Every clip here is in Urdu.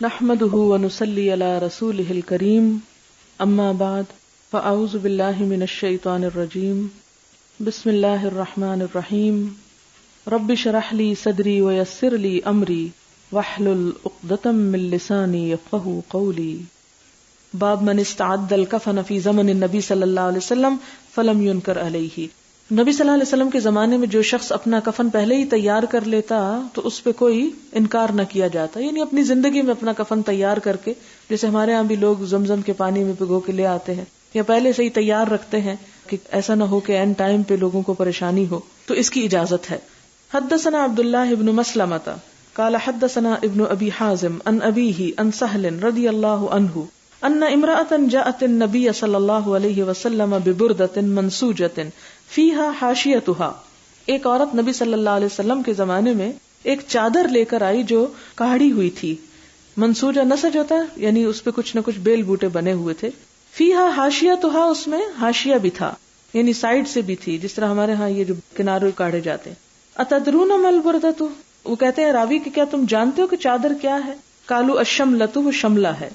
نحمده ونصلي على رسوله الكريم اما بعد فاعوذ بالله من الشيطان الرجيم بسم الله الرحمن الرحيم رب اشرح لي صدري ويسر لي امري واحلل عقدة من لساني يفقهوا قولي باب من استعد الكفن في زمن النبي صلی اللہ علیہ وسلم فلم ينكر عليه. نبی صلی اللہ علیہ وسلم کے زمانے میں جو شخص اپنا کفن پہلے ہی تیار کر لیتا تو اس پہ کوئی انکار نہ کیا جاتا، یعنی اپنی زندگی میں اپنا کفن تیار کر کے، جیسے ہمارے ہاں بھی لوگ زمزم کے پانی میں بھگو کے لے آتے ہیں یا پہلے سے ہی تیار رکھتے ہیں کہ ایسا نہ ہو کہ اینڈ ٹائم پہ لوگوں کو پریشانی ہو، تو اس کی اجازت ہے. حدثنا عبداللہ ابن مسلمۃ قال حدثنا ابن ابی حازم عن ابیہ عن سہل رضی اللہ عنہ ان امرأة جاءت النبی صلی اللہ علیہ وسلم ببردۃ منسوجۃ فیہا حاشیتها. ایک عورت نبی صلی اللہ علیہ وسلم کے زمانے میں ایک چادر لے کر آئی جو کاڑھی ہوئی تھی. منسوجہ نسج ہوتا ہے یعنی اس پہ کچھ نہ کچھ بیل بوٹے بنے ہوئے تھے. فیہا حاشیتها، اس میں حاشیہ بھی تھا یعنی سائڈ سے بھی تھی، جس طرح ہمارے ہاں یہ جو کنارے کاڑھے جاتے ہیں. اتدرون ما البردۃ، وہ کہتے ہیں راوی کہ کیا تم جانتے ہو کہ چادر کیا ہے؟ قالوا الشملۃ، وہ شملہ ہے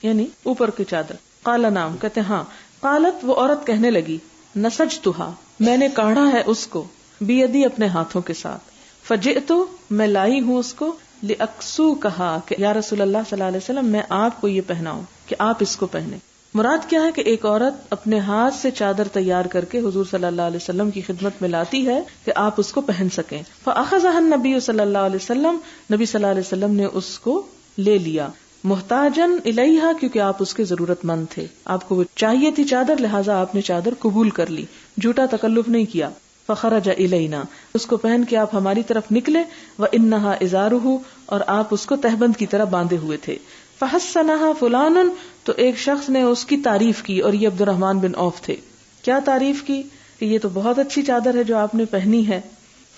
یعنی اوپر کی چادر. قال نعم، کہتے ہاں. قالت، وہ عورت کہنے لگی، نسجتها، میں نے کاڑھا ہے اس کو، بیدی، اپنے ہاتھوں کے ساتھ. فجئت، میں لائی ہوں اس کو، لأکسو، کہا کہ یا رسول اللہ صلی اللہ علیہ وسلم میں آپ کو یہ پہناؤں کہ آپ اس کو پہنیں. مراد کیا ہے کہ ایک عورت اپنے ہاتھ سے چادر تیار کر کے حضور صلی اللہ علیہ وسلم کی خدمت میں لاتی ہے کہ آپ اس کو پہن سکیں. فأخذها النبی صلی اللہ علیہ وسلم، نبی صلی اللہ علیہ وسلم نے اس کو لے لیا. محتاجن الیہا، کیونکہ آپ اس کے ضرورت مند تھے، آپ کو وہ چاہیے تھی چادر، لہٰذا آپ نے چادر قبول کر لی، جھوٹا تکلف نہیں کیا. فخرج الینا، اس کو پہن کے آپ ہماری طرف نکلے. وانہا ازارہ، اور آپ اس کو تہبند کی طرح باندھے ہوئے تھے. فحسنہا فلان، تو ایک شخص نے اس کی تعریف کی، اور یہ عبد الرحمن بن عوف تھے. کیا تعریف کی؟ کہ یہ تو بہت اچھی چادر ہے جو آپ نے پہنی ہے.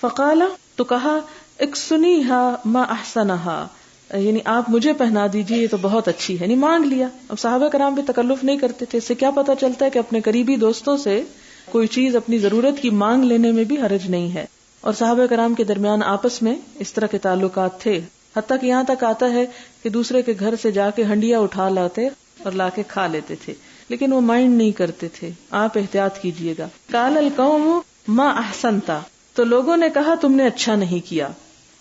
فقال، تو کہا، اکسنیہا ما احسنہا، یعنی آپ مجھے پہنا دیجیے، یہ تو بہت اچھی ہے، یعنی مانگ لیا. اب صحابہ کرام بھی تکلف نہیں کرتے تھے. اس سے کیا پتا چلتا ہے کہ اپنے قریبی دوستوں سے کوئی چیز اپنی ضرورت کی مانگ لینے میں بھی حرج نہیں ہے. اور صحابہ کرام کے درمیان آپس میں اس طرح کے تعلقات تھے، حتیٰ کہ یہاں تک آتا ہے کہ دوسرے کے گھر سے جا کے ہنڈیا اٹھا لاتے اور لا کے کھا لیتے تھے، لیکن وہ مائنڈ نہیں کرتے تھے. آپ احتیاط کیجیے گا. قال القوم ما احسنتا، تو لوگوں نے کہا تم نے اچھا نہیں کیا.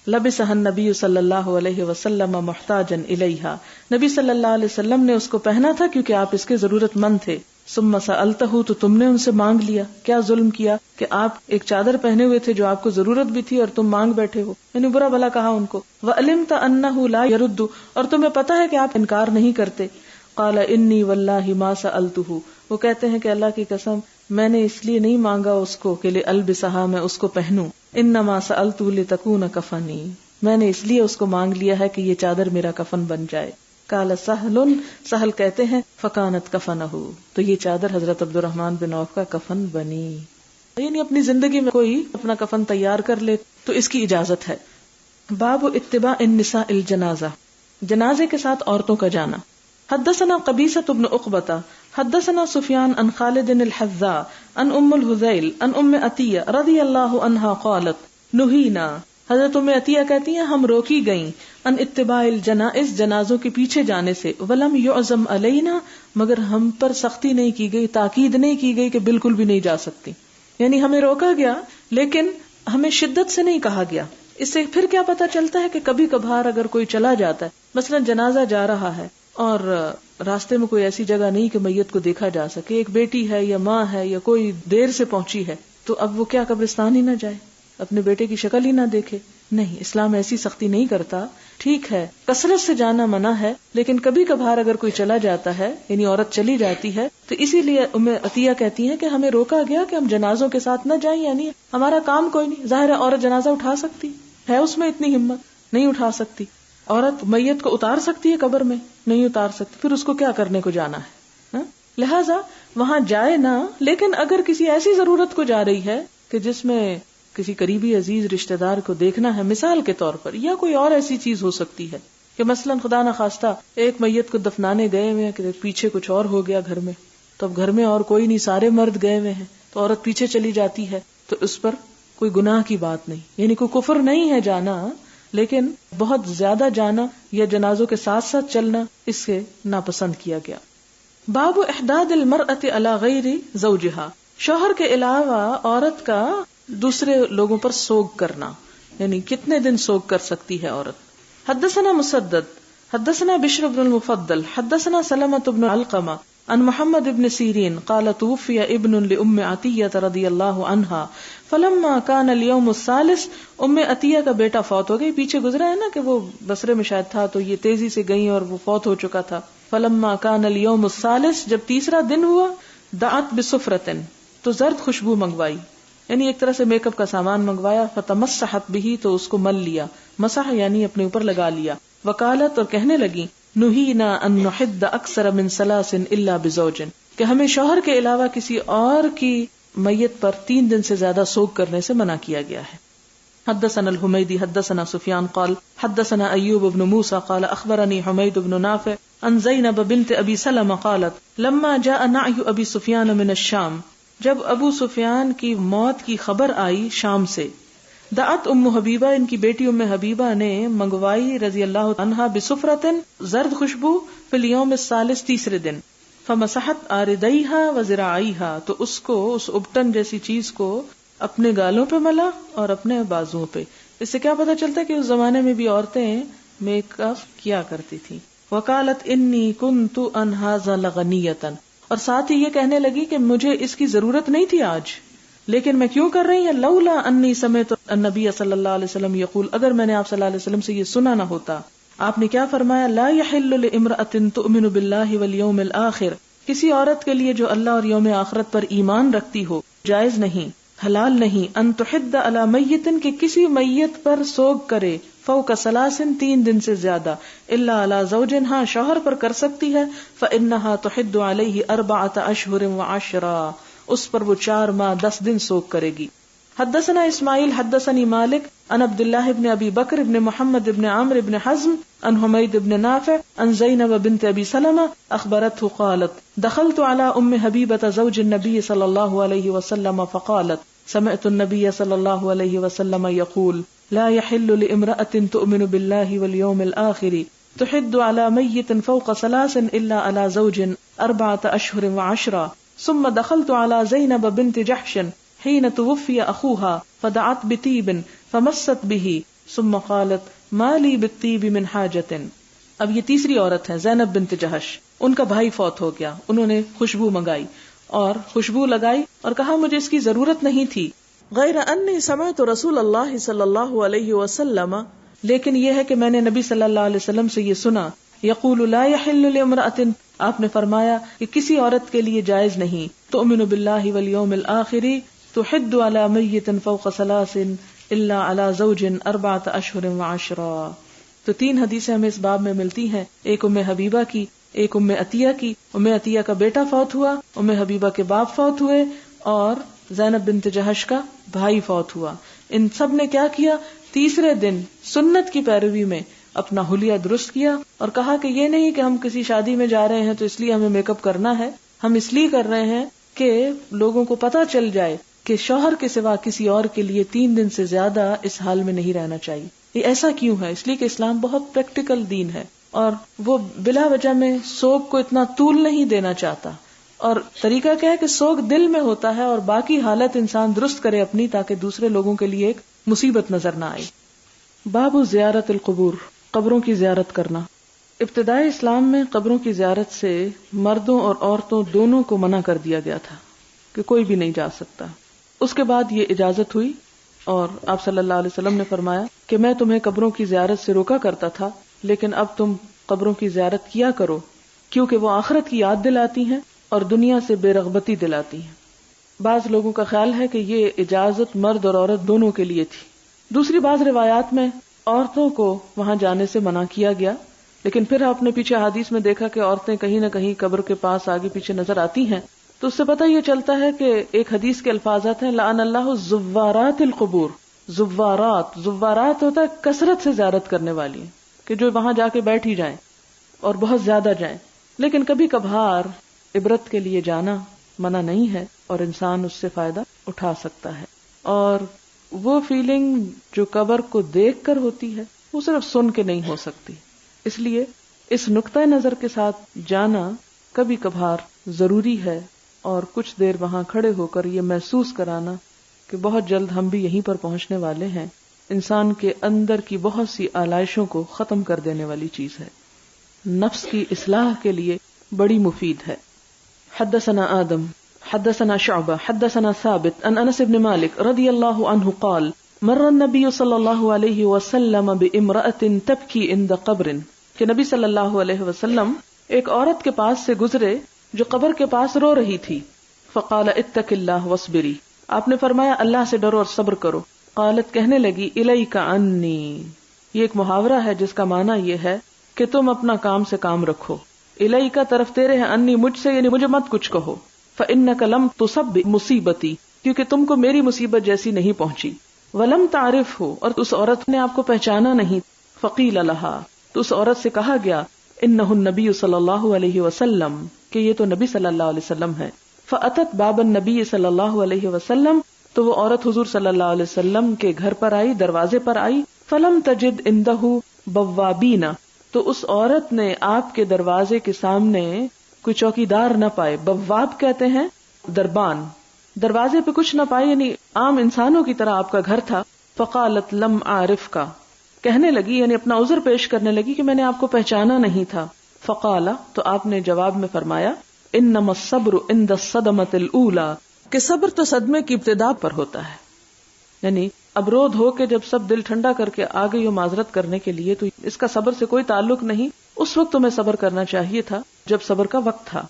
لبسها النبی صلی اللہ علیہ وسلم محتاجا الیہا، نبی صلی اللہ علیہ وسلم نے اس کو پہنا تھا کیونکہ آپ اس کے ضرورت مند تھے. ثم سألتہ، تو تم نے ان سے مانگ لیا. کیا ظلم کیا کہ آپ ایک چادر پہنے ہوئے تھے جو آپ کو ضرورت بھی تھی اور تم مانگ بیٹھے ہو، یعنی برا بھلا کہا ان کو. وعلمت انہ لا یرد، اور تمہیں پتا ہے کہ آپ انکار نہیں کرتے. قال انی واللہ ما سألتہ، وہ کہتے ہیں کہ اللہ کی قسم میں نے اس لیے نہیں مانگا اس کو کہ لألبسہا، میں اس کو پہنوں. انما سألتہ لتکون کفنی، میں نے اس لیے اس کو مانگ لیا ہے کہ یہ چادر میرا کفن بن جائے. قال سہل، سہل کہتے ہیں فکانت کفنہ، تو یہ چادر حضرت عبد الرحمن بن عوف کا کفن بنی. یعنی اپنی زندگی میں کوئی اپنا کفن تیار کر لے تو اس کی اجازت ہے. باب اتباع النساء الجنازہ، جنازے کے ساتھ عورتوں کا جانا. حدثنا قبیصۃ بن عقبۃ حدثنا سفیان عن خالد الحذاء عن ام الحذیل عن ام عطیہ رضی اللہ عنہا قالت نہینا، حضرت ام عطیہ کہتی ہیں ہم روکی گئیں ان اتباع الجنائز، جنازوں کے پیچھے جانے سے. ولم یعزم علینا، مگر ہم پر سختی نہیں کی گئی، تاکید نہیں کی گئی کہ بالکل بھی نہیں جا سکتی، یعنی ہمیں روکا گیا لیکن ہمیں شدت سے نہیں کہا گیا. اس سے پھر کیا پتا چلتا ہے کہ کبھی کبھار اگر کوئی چلا جاتا ہے، مثلا جنازہ جا رہا ہے اور راستے میں کوئی ایسی جگہ نہیں کہ میت کو دیکھا جا سکے، ایک بیٹی ہے یا ماں ہے یا کوئی دیر سے پہنچی ہے، تو اب وہ کیا قبرستان ہی نہ جائے، اپنے بیٹے کی شکل ہی نہ دیکھے؟ نہیں، اسلام ایسی سختی نہیں کرتا. ٹھیک ہے کثرت سے جانا منع ہے، لیکن کبھی کبھار اگر کوئی چلا جاتا ہے، یعنی عورت چلی جاتی ہے، تو اسی لیے ام عطیہ کہتی ہیں کہ ہمیں روکا گیا کہ ہم جنازوں کے ساتھ نہ جائیں، یعنی ہمارا کام کوئی نہیں. ظاہر ہے عورت جنازہ اٹھا سکتی ہے، اس میں اتنی ہمت نہیں اٹھا سکتی. عورت میت کو اتار سکتی ہے قبر میں؟ نہیں اتار سکتی، پھر اس کو کیا کرنے کو جانا ہے؟ لہذا وہاں جائے نہ، لیکن اگر کسی ایسی ضرورت کو جا رہی ہے کہ جس میں کسی قریبی عزیز رشتہ دار کو دیکھنا ہے مثال کے طور پر، یا کوئی اور ایسی چیز ہو سکتی ہے کہ مثلا خدا نہ خواستہ ایک میت کو دفنانے گئے ہوئے ہیں کہ پیچھے کچھ اور ہو گیا گھر میں، تو اب گھر میں اور کوئی نہیں، سارے مرد گئے ہوئے ہیں، تو عورت پیچھے چلی جاتی ہے، تو اس پر کوئی گناہ کی بات نہیں، یعنی کوئی کفر نہیں ہے جانا، لیکن بہت زیادہ جانا یا جنازوں کے ساتھ ساتھ چلنا اس سے ناپسند کیا گیا۔ باب احداد المرأة علی غیر زوجہا، شوہر کے علاوہ عورت کا دوسرے لوگوں پر سوگ کرنا، یعنی کتنے دن سوگ کر سکتی ہے عورت۔ حدثنا مسدد حدثنا بشر بن المفضل حدثنا سلمة بن علقمہ عن محمد بن سیرین قال توفی ابن لأم عطیہ رضی اللہ عنہا فلما کان اليوم الثالث، ام عطیہ کا بیٹا فوت ہو گئی، پیچھے گزرا ہے نا کہ وہ بصرے میں شاید تھا تو یہ تیزی سے گئی اور وہ فوت ہو چکا تھا۔ فلما کان اليوم الثالث، جب تیسرا دن ہوا، دعت بسفرۃ، تو زرد خوشبو منگوائی، یعنی ایک طرح سے میک اپ کا سامان منگوایا، فتمسحت به، تو اس کو مل لیا، مسح یعنی اپنے اوپر لگا لیا، وقالت، اور کہنے لگی، نہینا ان نحد اکثر من ثلاث الا بزوج، کہ ہمیں شوہر کے علاوہ کسی اور کی میت پر 3 دن سے زیادہ سوگ کرنے سے منع کیا گیا ہے۔ حدثنا الحمیدی حدثنا سفیان قال حدثنا ایوب بن موسیٰ قال اخبرنی حمید بن نافع عن زینب بنت ابی سلمہ قالت لما جاء نعی ابی سفیان من الشام، جب ابو سفیان کی موت کی خبر آئی شام سے، دعت ام حبیبہ، ان کی بیٹی ام حبیبہ نے منگوائی رضی اللہ عنہا بسفرۃ، زرد خوشبو، فی الیوم الثالث، تیسرے دن، فمسحت آردیہا وذراعیہا، تو اس کو، اس ابٹن جیسی چیز کو اپنے گالوں پہ ملا اور اپنے بازوؤں پہ۔ اس سے کیا پتہ چلتا ہے کہ اس زمانے میں بھی عورتیں میک اپ کیا کرتی تھیں۔ وقالت انی کنت ان ھذا لغنیۃ، اور ساتھ ہی یہ کہنے لگی کہ مجھے اس کی ضرورت نہیں تھی آج، لیکن میں کیوں کر رہی ہوں، لولا انی سمعت النبی صلی اللہ علیہ وسلم یقول، اگر میں نے آپ صلی اللہ علیہ وسلم سے یہ سنا نہ ہوتا، آپ نے کیا فرمایا، لا یحل لامرأۃ تؤمن باللہ والیوم الآخر، کسی عورت کے لیے جو اللہ اور یوم آخرت پر ایمان رکھتی ہو، جائز نہیں، حلال نہیں، ان تحد علی میت، کہ کسی میت پر سوگ کرے، فوق ثلاث، 3 دن سے زیادہ، الا علی زوج، ہاں شوہر پر کر سکتی ہے، فانہا تحد علیہ 4 اشہر و10، اس پر وہ 4 ماہ 10 دن سوگ کرے گی۔ حدثنا اسماعیل حدثنی مالک عن عبد اللہ بن ابی بکر بن محمد بن عمرو بن حزم عن حمید بن نافع عن زینب بنت ابی سلمہ اخبرته قالت دخلت على ام حبیبة زوج النبی صلی اللہ علیہ وسلم فقالت سمعت النبی صلی اللہ علیہ وسلم یقول لا يحل لامرأة تؤمن باللہ والیوم الآخر تحد على میت فوق 3 الا على زوج 4 اشہر و10، ثم دخلت على زینب بنت جحش حين توفي أخوها فدعت بطيب فمست به ثم قالت ما لي بالطيب من حاجة۔ اب یہ تیسری عورت ہے زینب بنت جحش، ان کا بھائی فوت ہو گیا، انہوں نے خوشبو منگائی اور خوشبو لگائی اور کہا مجھے اس کی ضرورت نہیں تھی، غیر انی سمعت رسول اللہ صلی اللہ علیہ وسلم، لیکن یہ ہے کہ میں نے نبی صلی اللہ علیہ وسلم سے یہ سنا، یقول لا يحل لامرأة، آپ نے فرمایا کہ کسی عورت کے لیے جائز نہیں، تؤمن باللہ والیوم الآخر تحد علی میت فوق 3 الا علی زوج 4 اشہر و10۔ تو 3 حدیثیں ہمیں اس باب میں ملتی ہیں، ایک ام حبیبہ کی، ایک ام عطیہ کی، ام عطیہ کا بیٹا فوت ہوا، ام حبیبہ کے باپ فوت ہوئے، اور زینب بنت جحش کا بھائی فوت ہوا۔ ان سب نے کیا کیا، تیسرے دن سنت کی پیروی میں اپنا حلیہ درست کیا اور کہا کہ یہ نہیں کہ ہم کسی شادی میں جا رہے ہیں تو اس لیے ہمیں میک اپ کرنا ہے، ہم اس لیے کر رہے ہیں کہ لوگوں کو پتہ چل جائے کہ شوہر کے سوا کسی اور کے لیے 3 دن سے زیادہ اس حال میں نہیں رہنا چاہیے۔ یہ ایسا کیوں ہے؟ اس لیے کہ اسلام بہت پریکٹیکل دین ہے اور وہ بلا وجہ میں سوگ کو اتنا طول نہیں دینا چاہتا، اور طریقہ کیا ہے کہ سوگ دل میں ہوتا ہے اور باقی حالت انسان درست کرے اپنی، تاکہ دوسرے لوگوں کے لیے ایک مصیبت نظر نہ آئے۔ باب زیارت القبور، قبروں کی زیارت کرنا۔ ابتدائی اسلام میں قبروں کی زیارت سے مردوں اور عورتوں دونوں کو منع کر دیا گیا تھا کہ کوئی بھی نہیں جا سکتا۔ اس کے بعد یہ اجازت ہوئی اور آپ صلی اللہ علیہ وسلم نے فرمایا کہ میں تمہیں قبروں کی زیارت سے روکا کرتا تھا، لیکن اب تم قبروں کی زیارت کیا کرو، کیونکہ وہ آخرت کی یاد دلاتی ہیں اور دنیا سے بے رغبتی دلاتی ہیں۔ بعض لوگوں کا خیال ہے کہ یہ اجازت مرد اور عورت دونوں کے لیے تھی۔ دوسری بعض روایات میں عورتوں کو وہاں جانے سے منع کیا گیا، لیکن پھر آپ نے پیچھے حدیث میں دیکھا کہ عورتیں کہیں نہ کہیں قبر کے پاس آگے پیچھے نظر آتی ہیں، تو اس سے پتہ یہ چلتا ہے کہ ایک حدیث کے الفاظات ہیں لعن اللہ زوارات القبور۔ زوارات ہوتا ہے کثرت سے زیارت کرنے والی، کہ جو وہاں جا کے بیٹھ ہی جائیں اور بہت زیادہ جائیں، لیکن کبھی کبھار عبرت کے لیے جانا منع نہیں ہے اور انسان اس سے فائدہ اٹھا سکتا ہے۔ اور وہ فیلنگ جو قبر کو دیکھ کر ہوتی ہے وہ صرف سن کے نہیں ہو سکتی. اس لیے اس نقطہ نظر کے ساتھ جانا کبھی کبھار ضروری ہے، اور کچھ دیر وہاں کھڑے ہو کر یہ محسوس کرانا کہ بہت جلد ہم بھی یہیں پر پہنچنے والے ہیں، انسان کے اندر کی بہت سی آلائشوں کو ختم کر دینے والی چیز ہے، نفس کی اصلاح کے لیے بڑی مفید ہے. حدثنا آدم حدثنا شعبہ حدثنا ثابت عن انس بن مالک رضی اللہ عنہ قال مر النبی صلی اللہ علیہ وسلم بامرأة تبکی عند قبر، کہ نبی صلی اللہ علیہ وسلم ایک عورت کے پاس سے گزرے جو قبر کے پاس رو رہی تھی. فقال اتق اللہ واصبری، آپ نے فرمایا اللہ سے ڈرو اور صبر کرو. قالت، کہنے لگی، الیک عنی، یہ ایک محاورہ ہے جس کا معنی یہ ہے کہ تم اپنا کام سے کام رکھو. الیک طرف تیرے ہے، انی مجھ سے، یعنی مجھے مت کچھ کہو. فانک لم تصب مصیبتی، کیونکہ تم کو میری مصیبت جیسی نہیں پہنچی. ولم تعرف ہو، اور اس عورت نے آپ کو پہچانا نہیں. فقیل لہا، تو اس عورت سے کہا گیا، انہ النبی صلی اللہ علیہ وسلم، کہ یہ تو نبی صلی اللہ علیہ وسلم ہے. فاتت باب النبی صلی اللہ علیہ وسلم، تو وہ عورت حضور صلی اللہ علیہ وسلم کے گھر پر آئی، دروازے پر آئی. فلم تجد عنده بوابین، تو اس عورت نے آپ کے دروازے کے سامنے کوئی چوکیدار نہ پائے. بواب کہتے ہیں دربان. دروازے پہ کچھ نہ پائے، یعنی عام انسانوں کی طرح آپ کا گھر تھا. فقالت لم اعرفک، کہنے لگی، یعنی اپنا عذر پیش کرنے لگی کہ میں نے آپ کو پہچانا نہیں تھا. فقال، تو آپ نے جواب میں فرمایا، انما الصبر عند الصدمۃ الاولى، کہ صبر تو صدمے کی ابتدا پر ہوتا ہے. یعنی اب رود ہو کے جب سب دل ٹھنڈا کر کے آ گئی ہو معذرت کرنے کے لیے، تو اس کا صبر سے کوئی تعلق نہیں. اس وقت تمہیں صبر کرنا چاہیے تھا جب صبر کا وقت تھا.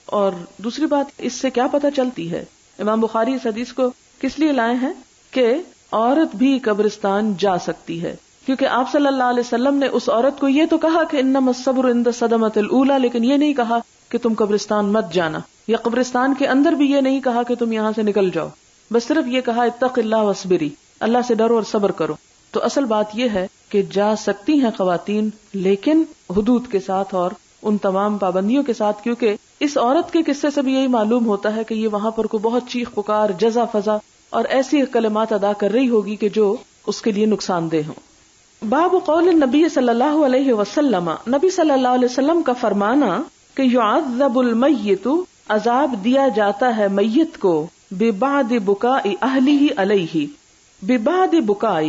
اور دوسری بات اس سے کیا پتہ چلتی ہے، امام بخاری اس حدیث کو کس لیے لائے ہیں کہ عورت بھی قبرستان جا سکتی ہے، کیونکہ آپ صلی اللہ علیہ وسلم نے اس عورت کو یہ تو کہا کہ انما الصبر عند الصدمۃ الاولى، لیکن یہ نہیں کہا کہ تم قبرستان مت جانا، یا قبرستان کے اندر بھی یہ نہیں کہا کہ تم یہاں سے نکل جاؤ. بس صرف یہ کہا اتق اللہ واصبری، اللہ سے ڈرو اور صبر کرو. تو اصل بات یہ ہے کہ جا سکتی ہیں خواتین، لیکن حدود کے ساتھ اور ان تمام پابندیوں کے ساتھ، کیونکہ اس عورت کے قصے سے بھی یہی معلوم ہوتا ہے کہ یہ وہاں پر کو بہت چیخ پکار، جزا فضا اور ایسی کلمات ادا کر رہی ہوگی کہ جو اس کے لیے نقصان دہ ہوں. باب قول النبی صلی اللہ علیہ وسلم، نبی صلی اللہ علیہ وسلم کا فرمانا کہ یعذب المیت، عذاب دیا جاتا ہے میت کو، ببعد بکاء اہلہ علیہ، ببعد بکاء،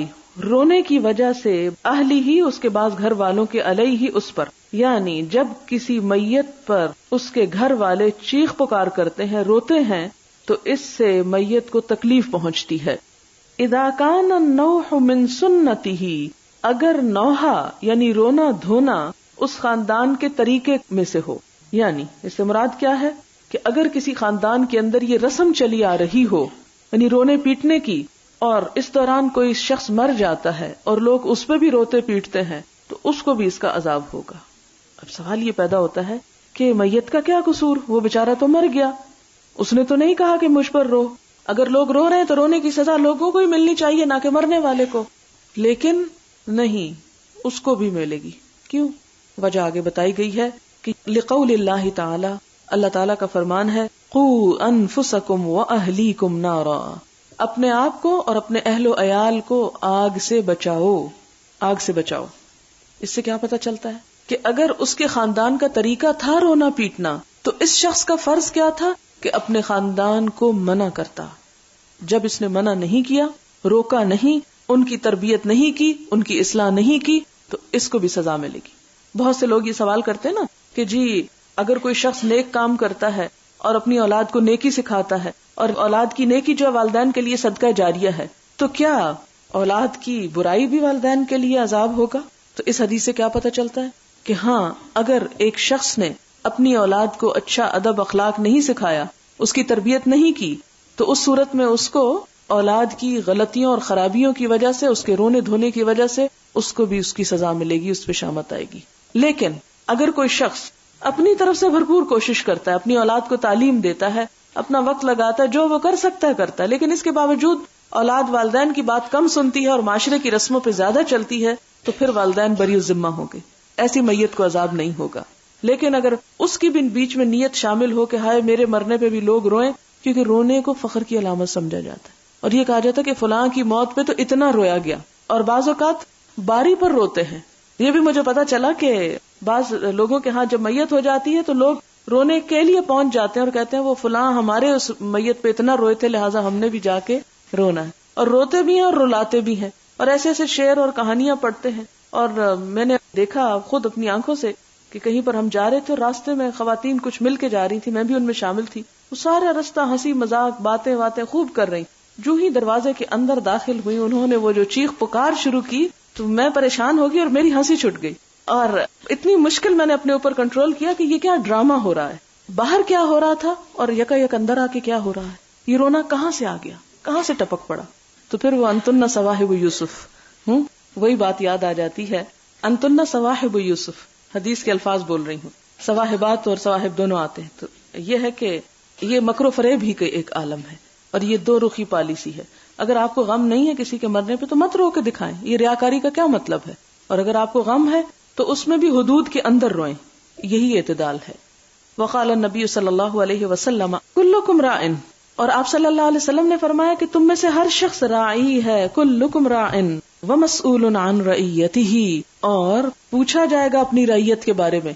رونے کی وجہ سے، اہلہ اس کے بعض گھر والوں کے، علیہ اس پر، یعنی جب کسی میت پر اس کے گھر والے چیخ پکار کرتے ہیں، روتے ہیں، تو اس سے میت کو تکلیف پہنچتی ہے. اذا کان النوح من سنتہ، اگر نوحہ یعنی رونا دھونا اس خاندان کے طریقے میں سے ہو، یعنی اس سے مراد کیا ہے کہ اگر کسی خاندان کے اندر یہ رسم چلی آ رہی ہو، یعنی رونے پیٹنے کی، اور اس دوران کوئی شخص مر جاتا ہے اور لوگ اس پہ بھی روتے پیٹتے ہیں، تو اس کو بھی اس کا عذاب ہوگا. اب سوال یہ پیدا ہوتا ہے کہ میت کا کیا قصور، وہ بیچارہ تو مر گیا، اس نے تو نہیں کہا کہ مجھ پر رو. اگر لوگ رو رہے ہیں تو رونے کی سزا لوگوں کو ہی ملنی چاہیے، نہ کہ مرنے والے کو. لیکن نہیں، اس کو بھی ملے گی. کیوں؟ وجہ آگے بتائی گئی ہے کہ لقول اللہ تعالی، اللہ تعالیٰ کا فرمان ہے، قوا انفسکم واہلیکم نارا، اپنے آپ کو اور اپنے اہل و عیال کو آگ سے بچاؤ، آگ سے بچاؤ. اس سے کیا پتہ چلتا ہے کہ اگر اس کے خاندان کا طریقہ تھا رونا پیٹنا، تو اس شخص کا فرض کیا تھا کہ اپنے خاندان کو منع کرتا. جب اس نے منع نہیں کیا، روکا نہیں، ان کی تربیت نہیں کی، ان کی اصلاح نہیں کی، تو اس کو بھی سزا ملے گی. بہت سے لوگ یہ سوال کرتے ہیں نا کہ جی اگر کوئی شخص نیک کام کرتا ہے اور اپنی اولاد کو نیکی سکھاتا ہے، اور اولاد کی نیکی جو والدین کے لیے صدقہ جاریہ ہے، تو کیا اولاد کی برائی بھی والدین کے لیے عذاب ہوگا؟ تو اس حدیث سے کیا پتہ چلتا ہے کہ ہاں، اگر ایک شخص نے اپنی اولاد کو اچھا ادب اخلاق نہیں سکھایا، اس کی تربیت نہیں کی، تو اس صورت میں اس کو اولاد کی غلطیوں اور خرابیوں کی وجہ سے، اس کے رونے دھونے کی وجہ سے اس کو بھی اس کی سزا ملے گی، اس پہ شامت آئے گی. لیکن اگر کوئی شخص اپنی طرف سے بھرپور کوشش کرتا ہے، اپنی اولاد کو تعلیم دیتا ہے، اپنا وقت لگاتا ہے، جو وہ کر سکتا ہے کرتا ہے، لیکن اس کے باوجود اولاد والدین کی بات کم سنتی ہے اور معاشرے کی رسموں پہ زیادہ چلتی ہے، تو پھر والدین بری ذمہ ہوں گے، ایسی میت کو عذاب نہیں ہوگا. لیکن اگر اس کی بھی بیچ میں نیت شامل ہو کہ ہائے میرے مرنے پہ بھی لوگ روئیں، کیونکہ رونے کو فخر کی علامت سمجھا جاتا ہے، اور یہ کہا جاتا ہے کہ فلاں کی موت پہ تو اتنا رویا گیا. اور بعض اوقات باری پر روتے ہیں. یہ بھی مجھے پتا چلا کہ بعض لوگوں کے ہاں جب میت ہو جاتی ہے تو لوگ رونے کے لیے پہنچ جاتے ہیں اور کہتے ہیں وہ فلاں ہمارے اس میت پہ اتنا روئے تھے لہٰذا ہم نے بھی جا کے رونا ہے. اور روتے بھی ہیں اور رلاتے بھی ہیں, اور ایسے ایسے شعر اور کہانیاں پڑھتے ہیں. اور میں نے دیکھا خود اپنی آنکھوں سے کہ کہیں پر ہم جا رہے تھے اور راستے میں خواتین کچھ مل کے جا رہی تھی, میں بھی ان میں شامل تھی. وہ سارا راستہ ہنسی مذاق باتیں خوب کر رہی. جو ہی دروازے کے اندر داخل ہوئی انہوں نے وہ جو چیخ پکار شروع کی تو میں پریشان ہو گئی اور میری ہنسی چھٹ گئی. اور اتنی مشکل میں نے اپنے اوپر کنٹرول کیا کہ یہ کیا ڈرامہ ہو رہا ہے, باہر کیا ہو رہا تھا اور یکا یک اندر آ کے کیا ہو رہا ہے, یہ رونا کہاں سے آ گیا, کہاں سے ٹپک پڑا. تو پھر وہ انتن صواحب یوسف, وہی بات یاد آ جاتی ہے. انتن صواحب یوسف, حدیث کے الفاظ بول رہی ہوں, صواحبات اور صواحب دونوں آتے ہیں. تو یہ ہے کہ یہ مکر و فریب ہی کا ایک عالم ہے, اور یہ دو رخی پالیسی ہے. اگر آپ کو غم نہیں ہے کسی کے مرنے پہ تو مت رو کے دکھائیں, یہ ریاکاری کا کیا مطلب ہے. اور اگر آپ کو غم ہے تو اس میں بھی حدود کے اندر روئیں, یہی اعتدال ہے. وقال النبی صلی اللہ علیہ وسلم کلکم راعن, اور آپ صلی اللہ علیہ وسلم نے فرمایا کہ تم میں سے ہر شخص راعی ہے. کلکم راعن ومسئول عن رعیتہ, اور پوچھا جائے گا اپنی رعیت کے بارے میں.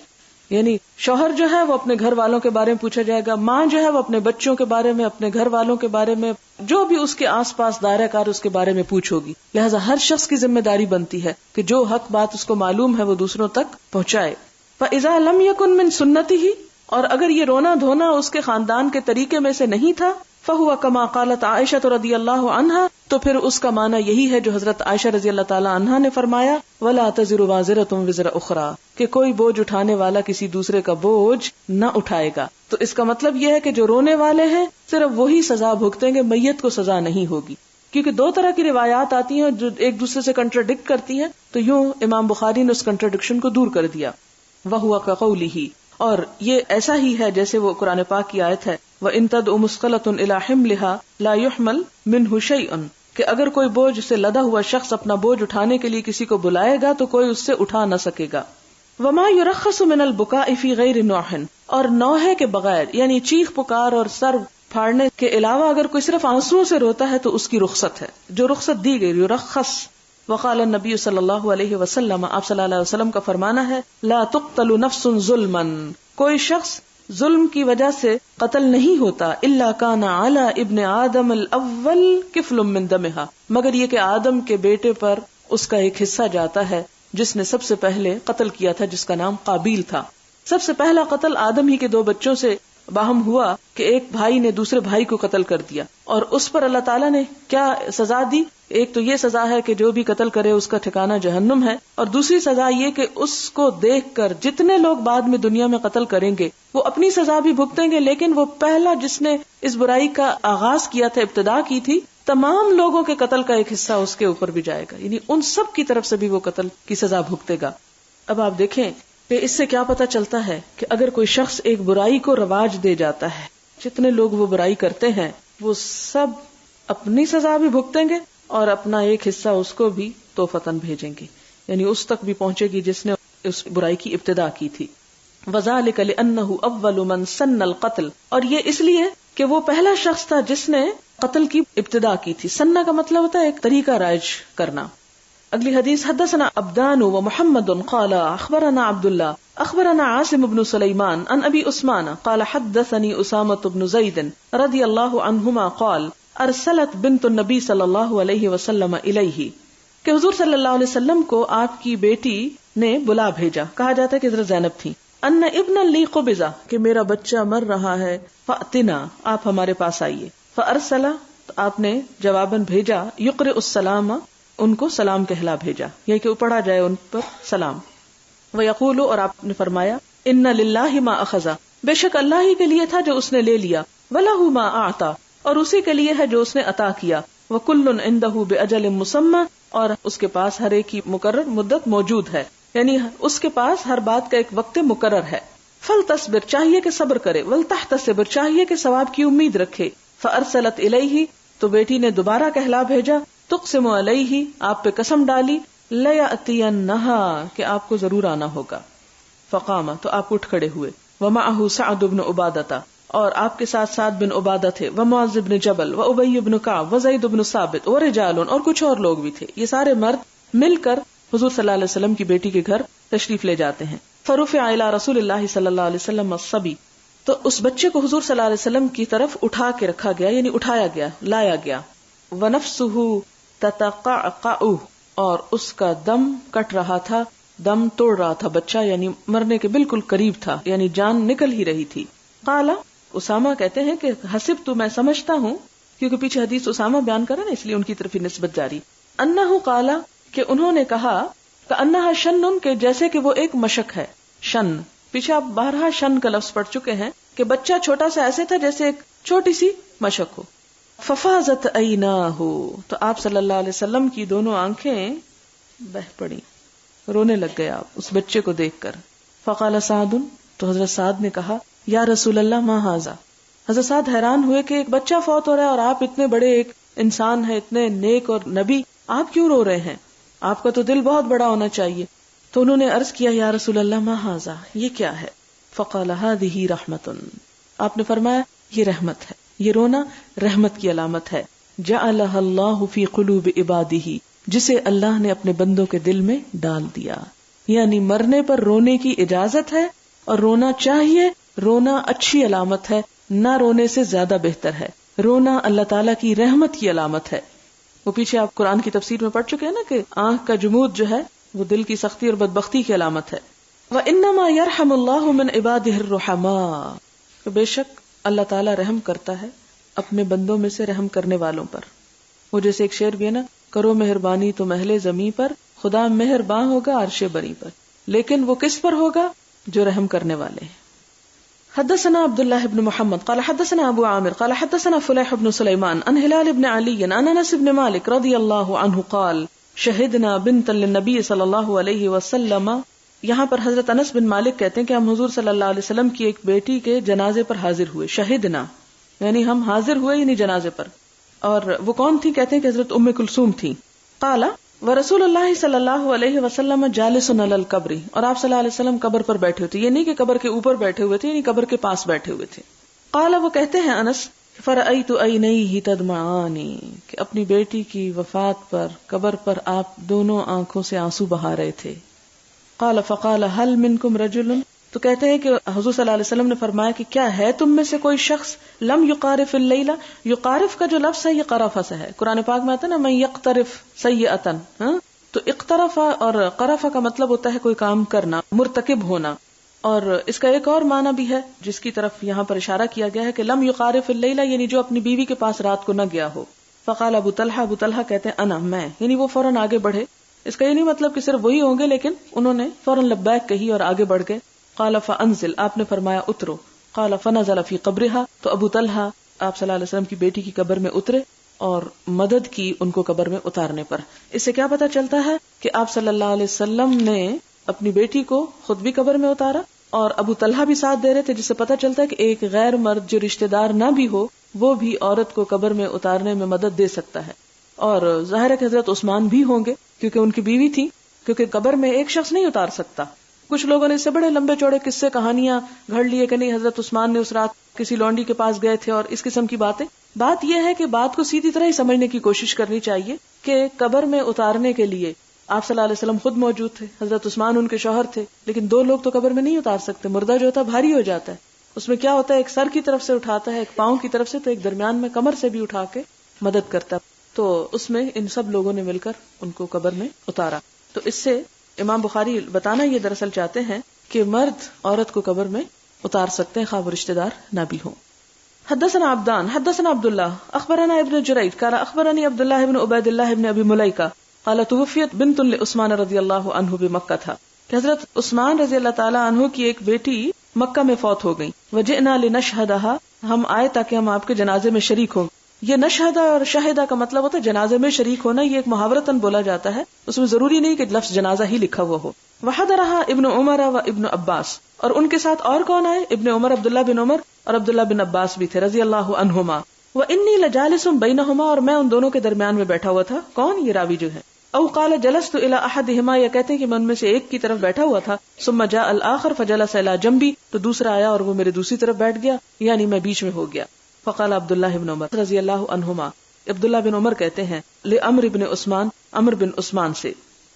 یعنی شوہر جو ہے وہ اپنے گھر والوں کے بارے میں پوچھا جائے گا, ماں جو ہے وہ اپنے بچوں کے بارے میں, اپنے گھر والوں کے بارے میں, جو بھی اس کے آس پاس دائرہ کار اس کے بارے میں پوچھو گی. لہٰذا ہر شخص کی ذمہ داری بنتی ہے کہ جو حق بات اس کو معلوم ہے وہ دوسروں تک پہنچائے. فَإِذَا لَمْ يَكُنْ مِنْ سُنَّتِهِ, اور اگر یہ رونا دھونا اس کے خاندان کے طریقے میں سے نہیں تھا, فَهُوَ كَمَا قَالَتْ عَائِشَةُ رضی اللہ عنہا, تو پھر اس کا معنی یہی ہے جو حضرت عائشہ رضی اللہ تعالی عنہا نے فرمایا, وَلَا تَزِرُ وَازِرَةٌ وِزْرَ أُخْرَى, کہ کوئی بوجھ اٹھانے والا کسی دوسرے کا بوجھ نہ اٹھائے گا. تو اس کا مطلب یہ ہے کہ جو رونے والے ہیں صرف وہی سزا بھگتیں گے, میت کو سزا نہیں ہوگی. کیونکہ دو طرح کی روایات آتی ہیں جو ایک دوسرے سے کنٹراڈکٹ کرتی ہیں, تو یوں امام بخاری نے اس کنٹراڈکشن کو دور کر دیا. وَهُوَ كَقَوْلِهِ, اور یہ ایسا ہی ہے جیسے وہ قرآن پاک کی آیت ہے, وَإِن تَدْعُ مُثْقَلَةٌ إِلَى حِمْلِهَا لَا يُحْمَلْ مِنْهُ شَيْءٌ, کہ اگر کوئی بوجھ سے لدا ہوا شخص اپنا بوجھ اٹھانے کے لیے کسی کو بلائے گا تو کوئی اس سے اٹھا نہ سکے گا. وَمَا يُرَخَّصُ مِنَ الْبُكَاءِ فِي غَيْرِ نُوحٍ, اور نوحے کے بغیر یعنی چیخ پکار اور سر پھاڑنے کے علاوہ اگر کوئی صرف آنسوؤں سے روتا ہے تو اس کی رخصت ہے, جو رخصت دی گئی یرخص. وقال النبی صلی اللہ علیہ وسلم, آپ صلی اللہ علیہ وسلم کا فرمانا ہے, لا تقتل نفس ظلما, کوئی شخص ظلم کی وجہ سے قتل نہیں ہوتا, الا کان علی ابن آدم الاول کفل من دمہا, مگر یہ کہ آدم کے بیٹے پر اس کا ایک حصہ جاتا ہے جس نے سب سے پہلے قتل کیا تھا, جس کا نام قابیل تھا. سب سے پہلا قتل آدم ہی کے دو بچوں سے باہم ہوا کہ ایک بھائی نے دوسرے بھائی کو قتل کر دیا, اور اس پر اللہ تعالیٰ نے کیا سزا دی. ایک تو یہ سزا ہے کہ جو بھی قتل کرے اس کا ٹھکانہ جہنم ہے, اور دوسری سزا یہ کہ اس کو دیکھ کر جتنے لوگ بعد میں دنیا میں قتل کریں گے وہ اپنی سزا بھی بھگتیں گے, لیکن وہ پہلا جس نے اس برائی کا آغاز کیا تھا, ابتدا کی تھی, تمام لوگوں کے قتل کا ایک حصہ اس کے اوپر بھی جائے گا, یعنی ان سب کی طرف سے بھی وہ قتل کی سزا بھگتے گا. اب آپ دیکھیں کہ اس سے کیا پتا چلتا ہے کہ اگر کوئی شخص ایک برائی کو رواج دے جاتا ہے, جتنے لوگ وہ برائی کرتے ہیں وہ سب اپنی سزا بھی بھگتیں گے اور اپنا ایک حصہ اس کو بھی توفتاً بھیجیں گے, یعنی اس تک بھی پہنچے گی جس نے اس برائی کی ابتدا کی تھی. وَذَلِكَ لِأَنَّهُ أَوَّلُ مَنْ سَنَّ الْقَتْلِ, اور یہ اس لیے کہ وہ پہلا شخص تھا جس نے قتل کی ابتدا کی تھی. سننا کا مطلب ہوتا ہے ایک طریقہ رائج کرنا. اگلی حدیث, حدثنا عبدان ومحمد قال اخبرنا عبداللہ اخبرنا عاصم بن سلیمان عن ابی عثمان قال حدثني اسامة بن زید رضی اللہ عنہما قال ارسلت بنت النبی صلی اللہ علیہ وسلم الیہ, کہ حضور صلی اللہ علیہ وسلم کو آپ کی بیٹی نے بلا بھیجا, کہا جاتا ہے کہ حضرت زینب تھی, ان ابن لی قبض, کہ میرا بچہ مر رہا ہے, فاتنا, آپ ہمارے پاس آئیے. فارسل, تو آپ نے جواباً بھیجا, یقرئ السلام, ان کو سلام کہلا بھیجا, یہ کہ پڑھا جائے ان پر سلام. ویقول, اور آپ نے فرمایا, ان للہ ما اخذ, بے شک اللہ ہی کے لیے تھا جو اس نے لے لیا, ولہ ما اعطا, اور اسی کے لیے ہے جو اس نے عطا کیا, وکل عندہ باجل مسمى, اور اس کے پاس ہر ایک کی مقرر مدت موجود ہے, یعنی اس کے پاس ہر بات کا ایک وقت مقرر ہے. فلتصبر, چاہیے کہ صبر کرے, ولتحتسب, چاہیے کہ ثواب کی امید رکھے. فارسلت الیہ, تو بیٹی نے دوبارہ کہلا بھیجا, تقسم علیہ, آپ پہ قسم ڈالی, لیاتینہا, کہ آپ کو ضرور آنا ہوگا. فقام, تو آپ اٹھ کھڑے ہوئے. ومعہ سعد بن عبادہ, اور آپ کے ساتھ سعد بن عبادہ تھے, ومعاذ بن جبل, وابی بن کعب, وزید بن ثابت, ورجال, اور کچھ اور لوگ بھی تھے. یہ سارے مرد مل کر حضور صلی اللہ علیہ وسلم کی بیٹی کے گھر تشریف لے جاتے ہیں. فرفع الی رسول اللہ صلی اللہ علیہ وسلم الصبی، تو اس بچے کو حضور صلی اللہ علیہ وسلم کی طرف اٹھا کے رکھا گیا، یعنی اٹھایا گیا، لایا گیا. ونفسہ تتقعقع، اور اس کا دم کٹ رہا تھا، دم توڑ رہا تھا بچہ، یعنی مرنے کے بالکل قریب تھا، یعنی جان نکل ہی رہی تھی. قال، اسامہ کہتے ہیں کہ حسبت، میں سمجھتا ہوں، کیونکہ پیچھے حدیث اسامہ بیان کرا نا، اس لیے ان کی طرف ہی نسبت جاری. انہ قال، کہ انہوں نے کہا کہ انہا شن، کہ جیسے کہ وہ ایک مشک ہے. شن، پیچھے آپ بارہا شن کا لفظ پڑھ چکے ہیں کہ بچہ چھوٹا سا ایسے تھا جیسے ایک چھوٹی سی مشک ہو. ففاضت عیناہ، تو آپ صلی اللہ علیہ وسلم کی دونوں آنکھیں بہ پڑی، رونے لگ گئے آپ اس بچے کو دیکھ کر. فقال سعد، تو حضرت سعد نے کہا یا رسول اللہ ما ھذا. حضرت سعد حیران ہوئے کہ ایک بچہ فوت ہو رہا ہے اور آپ اتنے بڑے ایک انسان ہیں، اتنے نیک اور نبی، آپ کیوں رو رہے ہیں؟ آپ کا تو دل بہت بڑا ہونا چاہیے. تو انہوں نے عرض کیا یا رسول اللہ ما ھذا، یہ کیا ہے؟ فقال ھذہ رحمت، آپ نے فرمایا یہ رحمت ہے، یہ رونا رحمت کی علامت ہے. جعلها اللہ فی قلوب عبادہ، جسے اللہ نے اپنے بندوں کے دل میں ڈال دیا. یعنی مرنے پر رونے کی اجازت ہے اور رونا چاہیے. رونا اچھی علامت ہے، نہ رونے سے زیادہ بہتر ہے. رونا اللہ تعالیٰ کی رحمت کی علامت ہے. وہ پیچھے آپ قرآن کی تفسیر میں پڑھ چکے ہیں نا کہ آنکھ کا جمود جو ہے وہ دل کی سختی اور بدبختی کی علامت ہے. وَإِنَّمَا يَرْحَمُ اللَّهُ مِنْ عِبَادِهِ الرُّحَمَاء، کہ بے شک اللہ تعالیٰ رحم کرتا ہے اپنے بندوں میں سے رحم کرنے والوں پر. وہ جیسے ایک شعر بھی ہے نا، کرو مہربانی تو محل زمیں پر، خدا مہرباں ہوگا عرش بری پر. لیکن وہ کس پر ہوگا؟ جو رحم کرنے والے ہیں. حدثنا عبد الله بن محمد قال حدثنا ابو عامر قال حدثنا فليح بن سليمان عن هلال بن علي عن انس بن مالك رضي الله عنه قال شهدنا بنتا للنبي صلی اللہ علیہ وسلم. یہاں پر حضرت انس بن مالک کہتے ہیں کہ ہم حضور صلی اللہ علیہ وسلم کی ایک بیٹی کے جنازے پر حاضر ہوئے. شہدنا یعنی ہم حاضر ہوئے، یعنی جنازے پر. اور وہ کون تھی؟ کہتے ہیں کہ حضرت ام کلثوم تھی. قال ورسول اللہ صلی اللہ علیہ وسلم جالس علی القبر، اور آپ صلی اللہ علیہ وسلم قبر پر بیٹھے ہوتے، یہ نہیں کہ قبر کے اوپر بیٹھے ہوئے تھے، یعنی قبر کے پاس بیٹھے ہوئے تھے. قال، وہ کہتے ہیں انس، فرأیت عینیہ تدمعان، کہ اپنی بیٹی کی وفات پر قبر پر آپ دونوں آنکھوں سے آنسو بہا رہے تھے. قال فقال هل منکم رجل، تو کہتے ہیں کہ حضور صلی اللہ علیہ وسلم نے فرمایا کہ کیا ہے تم میں سے کوئی شخص لم یقارف اللیلہ. یقارف کا جو لفظ ہے یہ قرفہ سے ہے، قرآن پاک میں آتا ہے نا من یقترف سیئۃ، تو اقترف اور قرفہ کا مطلب ہوتا ہے کوئی کام کرنا، مرتکب ہونا. اور اس کا ایک اور معنی بھی ہے جس کی طرف یہاں پر اشارہ کیا گیا ہے کہ لم یقارف اللیلہ، یعنی جو اپنی بیوی کے پاس رات کو نہ گیا ہو. فقال ابو طلحہ کہتے ہیں انا، میں، یعنی وہ فوراً آگے بڑھے. اس کا یہ نہیں مطلب کہ صرف وہی ہوں گے، لیکن انہوں نے فوراً لبیک کہی اور آگے بڑھ گئے. قال فانزل، آپ نے فرمایا اترو. قال فنزل فی قبرها، تو ابو طلحہ آپ صلی اللہ علیہ وسلم کی بیٹی کی قبر میں اترے اور مدد کی ان کو قبر میں اتارنے پر. اس سے کیا پتہ چلتا ہے کہ آپ صلی اللہ علیہ وسلم نے اپنی بیٹی کو خود بھی قبر میں اتارا اور ابو طلحہ بھی ساتھ دے رہے تھے، جس سے پتہ چلتا ہے کہ ایک غیر مرد جو رشتہ دار نہ بھی ہو وہ بھی عورت کو قبر میں اتارنے میں مدد دے سکتا ہے. اور ظاہر ہے کہ حضرت عثمان بھی ہوں گے کیونکہ ان کی بیوی تھی، کیونکہ قبر میں ایک شخص نہیں اتار سکتا. کچھ لوگوں نے اس سے بڑے لمبے چوڑے قصے کہانیاں گھڑ لیے کہ نہیں حضرت عثمان نے اس رات کسی لونڈی کے پاس گئے تھے اور اس قسم کی باتیں. بات یہ ہے کہ بات کو سیدھی طرح ہی سمجھنے کی کوشش کرنی چاہیے کہ قبر میں اتارنے کے لیے آپ صلی اللہ علیہ وسلم خود موجود تھے، حضرت عثمان ان کے شوہر تھے، لیکن دو لوگ تو قبر میں نہیں اتار سکتے. مردہ جو ہوتا ہے بھاری ہو جاتا ہے، اس میں کیا ہوتا ہے ایک سر کی طرف سے اٹھاتا ہے، ایک پاؤں کی طرف سے، تو ایک درمیان میں کمر سے بھی اٹھا کے مدد کرتا ہے. تو اس میں ان سب لوگوں نے مل کر ان کو قبر میں اتارا. تو اس سے امام بخاری بتانا یہ دراصل چاہتے ہیں کہ مرد عورت کو قبر میں اتار سکتے ہیں خواہ وہ رشتہ دار نہ بھی ہوں. حدثنا عبدان حدثنا عبداللہ اخبرنا ابن جريج قال اخبرني عبد الله بن عبید اللہ بن ابی ملیکہ قال توفیت بنت لعثمان رضی اللہ عنہ بمکہ، تھا کہ حضرت عثمان رضی اللہ تعالی عنہ کی ایک بیٹی مکہ میں فوت ہو گئی. وجئنا لنشهدها، ہم آئے تاکہ ہم آپ کے جنازے میں شریک ہوں. یہ نشہدہ اور شہدہ کا مطلب ہوتا ہے جنازے میں شریک ہونا، یہ ایک محاورتاً بولا جاتا ہے، اس میں ضروری نہیں کہ لفظ جنازہ ہی لکھا ہوا ہو. وحضرها ابن عمر و ابن عباس، اور ان کے ساتھ اور کون آئے؟ ابن عمر، عبداللہ بن عمر اور عبداللہ بن عباس بھی تھے رضی اللہ عنہما. وانی لجالس بینہما، اور میں ان دونوں کے درمیان میں بیٹھا ہوا تھا. کون؟ یہ راوی جو ہے. او قال جلست الى احدهما، یا کہتے ہیں کہ میں ان میں سے ایک کی طرف بیٹھا ہوا تھا. ثم جاء الاخر فجلس الى جنبی، تو دوسرا آیا اور وہ میرے دوسری طرف بیٹھ گیا، یعنی میں بیچ میں ہو گیا. فقال عبداللہ بن عمر رضی اللہ عنہما، عبداللہ بن عمر کہتے ہیں لعمر بن عثمان، عمر بن عثمان سے،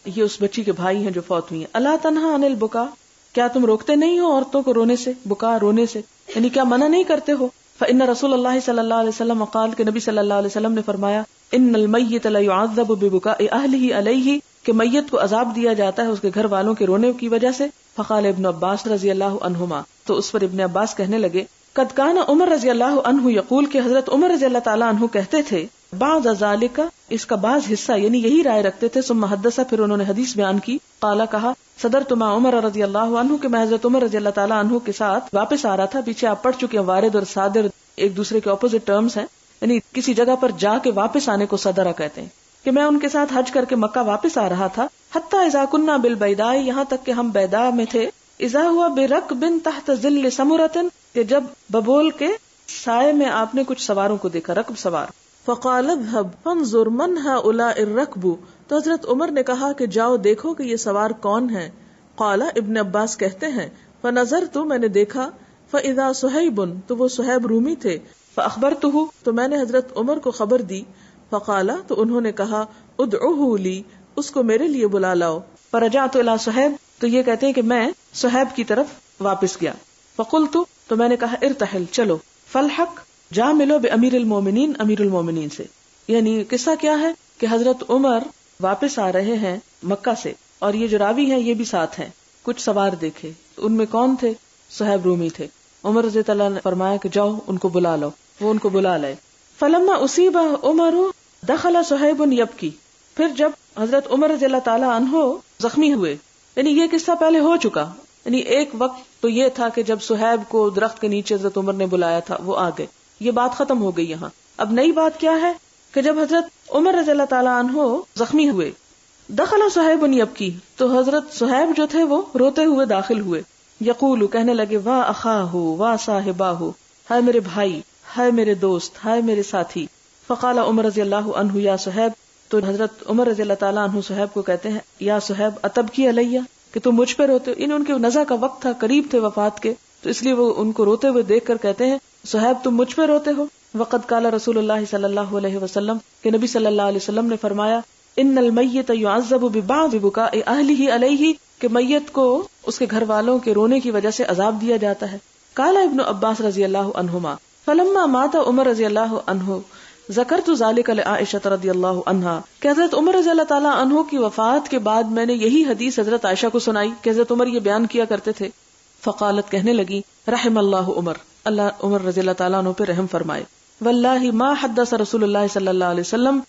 یہ اس بچی کے بھائی ہیں جو فوت ہوئی ہیں. الا تنہا عن البکا، کیا تم روکتے نہیں ہو عورتوں کو رونے سے، بکا رونے سے، یعنی کیا منع نہیں کرتے ہو؟ فإن رسول اللہ صلی اللہ علیہ وسلم قال، کہ نبی صلی اللہ علیہ وسلم نے فرمایا، ان المیت لیعذب ببکاء اہلہ علیہ، کہ میت کو عذاب دیا جاتا ہے اس کے گھر والوں کے رونے کی وجہ سے. فقال ابن عباس رضی اللہ عنہما، تو اس پر ابن عباس کہنے لگے، قد کان عمر رضی اللہ عنہ یقول، کہ حضرت عمر رضی اللہ تعالیٰ عنہ کہتے تھے، بعض ذالک، اس کا بعض حصہ یعنی یہی رائے رکھتے تھے. ثم حدث، پھر انہوں نے حدیث بیان کی. قال، کہا، صدرت مع عمر رضی اللہ عنہ، کہ میں حضرت عمر رضی اللہ تعالیٰ عنہ کے ساتھ واپس آ رہا تھا. پیچھے آپ پڑھ چکے ہیں وارد اور صادر ایک دوسرے کے اپوزٹ ٹرمز ہیں، یعنی کسی جگہ پر جا کے واپس آنے کو صدرہ کہتے ہیں. کہ میں ان کے ساتھ حج کر کے مکہ واپس آ رہا تھا. حتی اذا کنا بالبیداء، یہاں تک کہ ہم بیداء میں تھے. اذا ہوا برکب تحت ظل سمرۃ، کہ جب ببول کے سائے میں آپ نے کچھ سواروں کو دیکھا، رکب سوار. فقال اذهب فانظر من هؤلاء الركب، تو حضرت عمر نے کہا کہ جاؤ دیکھو کہ یہ سوار کون ہیں. قال، ابن عباس کہتے ہیں، فنظرت، میں نے دیکھا. فاذا صہیب، تو وہ صہیب رومی تھے. فاخبرته، تو میں نے حضرت عمر کو خبر دی. فقال، تو انہوں نے کہا، ادعوه لی، اس کو میرے لیے بلا لاؤ. فرجعت الى صہیب، تو یہ کہتے ہیں کہ میں صہیب کی طرف واپس گیا. فقلت، تو میں نے کہا، ارتحل، چلو. فالحق، جا ملو بامیر المومنین، امیر المومنین سے. یعنی قصہ کیا ہے کہ حضرت عمر واپس آ رہے ہیں مکہ سے، اور یہ جو راوی ہیں یہ بھی ساتھ ہیں. کچھ سوار دیکھے، ان میں کون تھے؟ صہیب رومی تھے. عمر رضی اللہ عنہ نے فرمایا کہ جاؤ ان کو بلا لو. وہ ان کو بلا لائے. فلما اصیب عمر دخل صہیب یبکی، پھر جب حضرت عمر رضی اللہ تعالی عنہ زخمی ہوئے، یعنی یہ قصہ پہلے ہو چکا. یعنی ایک وقت تو یہ تھا کہ جب صہیب کو درخت کے نیچے حضرت عمر نے بلایا تھا، وہ آ گئے، یہ بات ختم ہو گئی. یہاں اب نئی بات کیا ہے کہ جب حضرت عمر رضی اللہ تعالیٰ عنہ زخمی ہوئے، دخل صہیب یبکی، تو حضرت صہیب جو تھے وہ روتے ہوئے داخل ہوئے. یقول، کہنے لگے، واہ اخاہ واہ صاحباہ، ہائے میرے بھائی، ہائے میرے دوست، ہائے میرے ساتھی. فقال عمر رضی اللہ عنہ یا صہیب، تو حضرت عمر رضی اللہ تعالیٰ عنہ صہیب کو کہتے ہیں، یا صہیب اتبکی علیہ، کہ تم مجھ پہ روتے ہو. ان کے نزع کا وقت تھا، قریب تھے وفات کے، تو اس لیے وہ ان کو روتے ہوئے دیکھ کر کہتے ہیں، صہیب تم مجھ پہ روتے ہو. وقد قال رسول اللہ صلی اللہ علیہ وسلم، کہ نبی صلی اللہ علیہ وسلم نے فرمایا، ان المیت یعذب ببعض بکاء اہلہ علیہ، کہ میت کو اس کے گھر والوں کے رونے کی وجہ سے عذاب دیا جاتا ہے. قال ابن عباس رضی اللہ عنہما، فلما مات عمر رضی اللہ عنہ ذکرت ذلک لعائشہ رضی اللہ عنہا، کہ حضرت عمر رضی اللہ تعالیٰ عنہ کی وفات کے بعد میں نے یہی حدیث حضرت عائشہ کو سنائی کہ حضرت عمر یہ بیان کیا کرتے تھے. فقالت، کہنے لگی، رحم اللہ عمر، اللہ عمر رضی اللہ تعالیٰ عنہ پہ رحم فرمائے. واللہ ما حدث رسول اللہ صلی اللہ علیہ وسلم،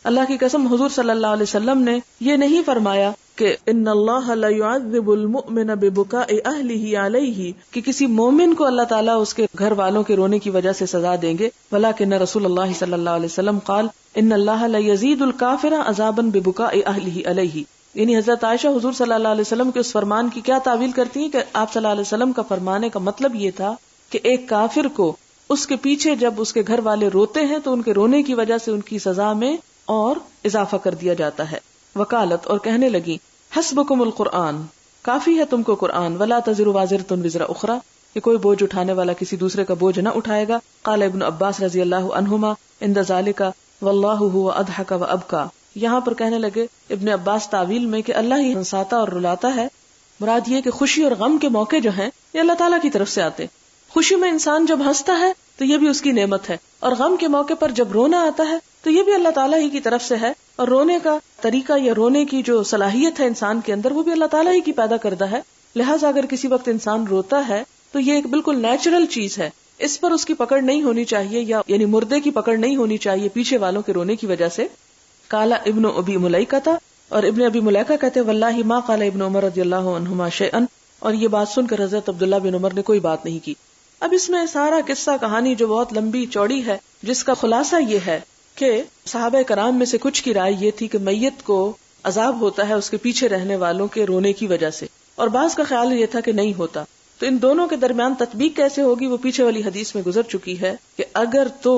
اللہ کی قسم حضور صلی اللہ علیہ وسلم نے یہ نہیں فرمایا کہ ان اللہ لا يعذب المؤمن ببکاء اہلہ علیہ، کہ کسی مومن کو اللہ تعالیٰ اس کے گھر والوں کے رونے کی وجہ سے سزا دیں گے. ولکن رسول اللہ صلی اللہ علیہ وسلم قال ان اللہ لا يزيد الکافر عذابا ببکاء اہلہ علیہ. یعنی حضرت عائشہ حضور صلی اللہ علیہ وسلم کے اس فرمان کی کیا تعویل کرتی ہیں کہ آپ صلی اللہ علیہ وسلم کا فرمانے کا مطلب یہ تھا کہ ایک کافر کو اس کے پیچھے جب اس کے گھر والے روتے ہیں تو ان کے رونے کی وجہ سے ان کی سزا میں اور اضافہ کر دیا جاتا ہے. وکالت، اور کہنے لگی، حسبکم القرآن، کافی ہے تم کو قرآن. ولا تزر وازرۃ وزر اخرى، کہ کوئی بوجھ اٹھانے والا کسی دوسرے کا بوجھ نہ اٹھائے گا. قال ابن عباس رضی اللہ عنہما عند ذلک واللہ هو اضحک وابکى، یہاں پر کہنے لگے ابن عباس تعویل میں کہ اللہ ہی ہنساتا اور رلاتا ہے. مراد یہ کہ خوشی اور غم کے موقع جو ہیں یہ اللہ تعالیٰ کی طرف سے آتے. خوشی میں انسان جب ہنستا ہے تو یہ بھی اس کی نعمت ہے، اور غم کے موقع پر جب رونا آتا ہے تو یہ بھی اللہ تعالیٰ ہی کی طرف سے ہے. اور رونے کا طریقہ یا رونے کی جو صلاحیت ہے انسان کے اندر وہ بھی اللہ تعالیٰ ہی کی پیدا کردہ ہے. لہٰذا اگر کسی وقت انسان روتا ہے تو یہ ایک بالکل نیچرل چیز ہے، اس پر اس کی پکڑ نہیں ہونی چاہیے، یا یعنی مردے کی پکڑ نہیں ہونی چاہیے پیچھے والوں کے رونے کی وجہ سے. قال ابن ابی ملیکہ، اور ابن ابی ملیکہ کہتے واللہ ما قال ابن عمر رضی اللہ عنہما شیئا، اور یہ بات سن کر حضرت عبداللہ بن عمر نے کوئی بات نہیں کی. اب اس میں سارا قصہ کہانی جو بہت لمبی چوڑی ہے، جس کا خلاصہ یہ ہے کہ صحابہ کرام میں سے کچھ کی رائے یہ تھی کہ میت کو عذاب ہوتا ہے اس کے پیچھے رہنے والوں کے رونے کی وجہ سے، اور بعض کا خیال یہ تھا کہ نہیں ہوتا. تو ان دونوں کے درمیان تطبیق کیسے ہوگی وہ پیچھے والی حدیث میں گزر چکی ہے کہ اگر تو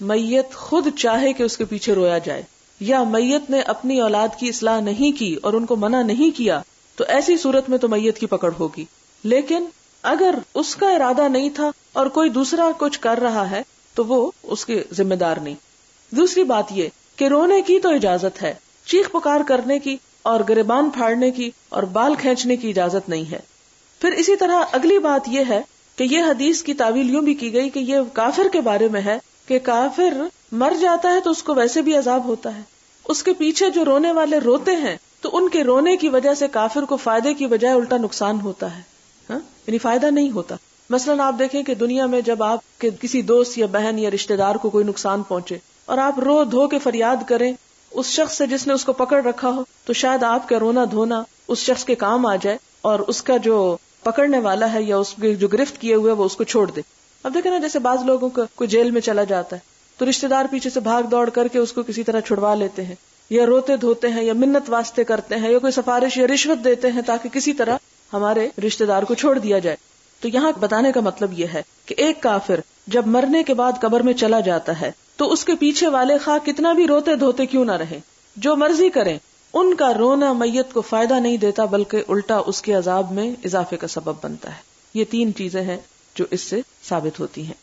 میت خود چاہے کہ اس کے پیچھے رویا جائے، یا میت نے اپنی اولاد کی اصلاح نہیں کی اور ان کو منع نہیں کیا، تو ایسی صورت میں تو میت کی پکڑ ہوگی. لیکن اگر اس کا ارادہ نہیں تھا اور کوئی دوسرا کچھ کر رہا ہے تو وہ اس کے ذمہ دار نہیں. دوسری بات یہ کہ رونے کی تو اجازت ہے، چیخ پکار کرنے کی اور گریبان پھاڑنے کی اور بال کھینچنے کی اجازت نہیں ہے. پھر اسی طرح اگلی بات یہ ہے کہ یہ حدیث کی تعویل یوں بھی کی گئی کہ یہ کافر کے بارے میں ہے کہ کافر مر جاتا ہے تو اس کو ویسے بھی عذاب ہوتا ہے. اس کے پیچھے جو رونے والے روتے ہیں تو ان کے رونے کی وجہ سے کافر کو فائدے کی بجائے الٹا نقصان ہوتا ہے. یعنی فائدہ نہیں ہوتا. مثلاً آپ دیکھیں کہ دنیا میں جب آپ کے کسی دوست یا بہن یا رشتہ دار کو کوئی نقصان پہنچے اور آپ رو دھو کے فریاد کریں اس شخص سے جس نے اس کو پکڑ رکھا ہو، تو شاید آپ کا رونا دھونا اس شخص کے کام آ جائے اور اس کا جو پکڑنے والا ہے یا اس کے جو گرفت کیے ہوئے وہ اس کو چھوڑ دے. اب دیکھیں نا، جیسے بعض لوگوں کو کوئی جیل میں چلا جاتا ہے تو رشتہ دار پیچھے سے بھاگ دوڑ کر کے اس کو کسی طرح چھڑوا لیتے ہیں، یا روتے دھوتے ہیں، یا منت واسطے کرتے ہیں، یا کوئی سفارش یا رشوت دیتے ہیں تاکہ کسی طرح ہمارے رشتہ دار کو چھوڑ دیا جائے. تو یہاں بتانے کا مطلب یہ ہے کہ ایک کافر جب مرنے کے بعد قبر میں چلا جاتا ہے تو اس کے پیچھے والے خواہ کتنا بھی روتے دھوتے کیوں نہ رہیں، جو مرضی کریں، ان کا رونا میت کو فائدہ نہیں دیتا بلکہ الٹا اس کے عذاب میں اضافے کا سبب بنتا ہے. یہ 3 چیزیں ہیں جو اس سے ثابت ہوتی ہیں.